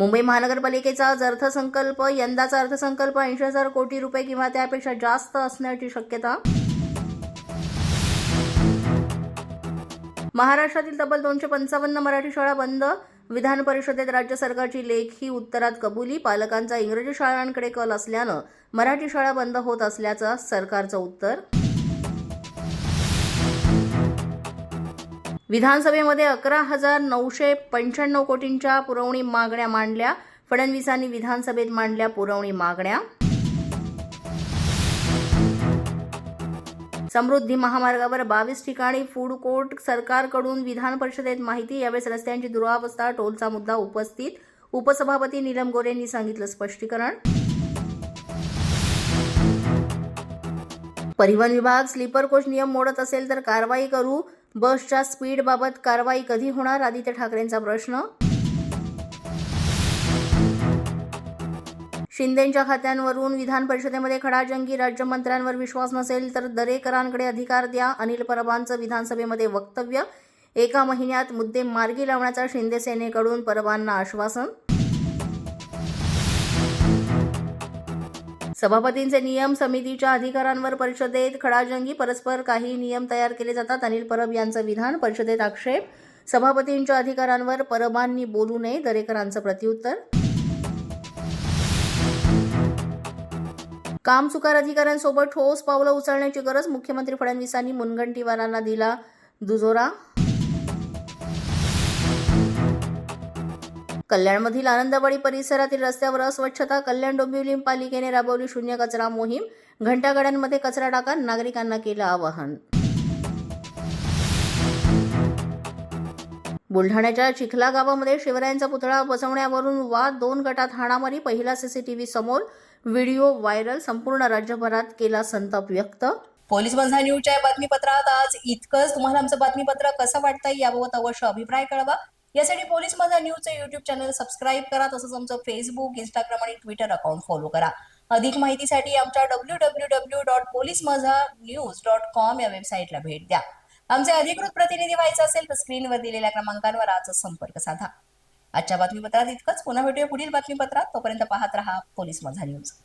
मुंबई महानगरपालिकेचा अर्थसंकल्प यंदाचा अर्थसंकल्प 80,000 कोटी रुपये किंवा त्यापेक्षा जास्त असण्याची शक्यता. महाराष्ट्रातील तब्बल 255 मराठी शाळा बंद. विधान परिषदेत राज्य सरकारची लेखी उत्तरात कबुली. पालकांचा इंग्रजी शाळांकडे कल असल्यानं मराठी शाळा बंद होत असल्याचं सरकारचं उत्तर. विधानसभेमध्ये 11,995 कोटींच्या पुरवणी मागण्या मांडल्या. फडणवीसांनी विधानसभेत मांडल्या पुरवणी मागण्या. समृद्धी महामार्गावर 22 ठिकाणी फूड कोर्ट. सरकारकडून विधान परिषदेत माहिती. यावेळेस रस्त्यांची दुरावस्था, टोलचा मुद्दा उपस्थित. उपसभापती नीलम गोरेंनी सांगितलं स्पष्टीकरण. परिवहन विभाग स्लीपर कोच नियम मोडत असेल तर कारवाई करू. बसच्या स्पीडबाबत कारवाई कधी होणार? आदित्य ठाकरेंचा प्रश्न. शिंदेंच्या खात्यांवरून विधान परिषदेमध्ये खडाजंगी. राज्यमंत्र्यांवर विश्वास नसेल तर दरेकरांकडे अधिकार द्या. अनिल परबांचं विधानसभेमध्ये वक्तव्य. 1 महिन्यात मुद्दे मार्गी लावण्याचा शिंदे सेनेकडून परबांना आश्वासन. सभापतींचे नियम समितीच्या अधिकारांवर परिषदेत खडाजंगी. परस्पर काही नियम तयार केले जातात. अनिल परब यांचं विधान परिषदेत आक्षेप. सभापतींच्या अधिकारांवर परबांनी बोलू नये. दरेकरांचं प्रत्युत्तर. कामचुकार अधिकाऱ्यांसोबत ठोस पावलं उचलण्याची गरज. मुख्यमंत्री फडणवीसांनी मुनगंटीवारांना दिला दुजोरा. कल्याणमधील आनंदवाडी परिसरातील रस्त्यावर अस्वच्छता. कल्याण डोंबिवली पालिकेने राबवली शून्य कचरा मोहीम. घंटागाड्यांमध्ये कचरा टाका. नागरिकांना केलं आवाहन. बुलढाण्याच्या चिखला गावामध्ये शिवरायांचा पुतळा बसवण्यावरून वाद. 2 गटात हाणामारी. पहिला सीसीटीव्ही समोर. Video viral. संपूर्ण राज्यभरात केला संताप व्यक्त. पोलीस माझा न्यूजच्या या बातमीपत्रात आज इतकंच. तुम्हाला आमचं बातमीपत्र कसं वाटतंय याबाबत अवश्य अभिप्राय कळवा. यासाठी पोलीस माझा न्यूजचं युट्यूब चॅनल सबस्क्राईब करा. तसंच आमचं फेसबुक, इंस्टाग्राम आणि ट्विटर अकाउंट फॉलो करा. अधिक माहितीसाठी आमच्या www.policemazhanews.com या वेबसाईटला भेट द्या. आमचे अधिकृत प्रतिनिधी व्हायचं असेल तर स्क्रीनवर दिलेल्या क्रमांकांवर आजच संपर्क साधा. आजच्या बातमीपत्रात इतकंच. पुन्हा भेटूया पुढील बातमीपत्रात. तोपर्यंत पाहत रहा पोलीस माझा न्यूज.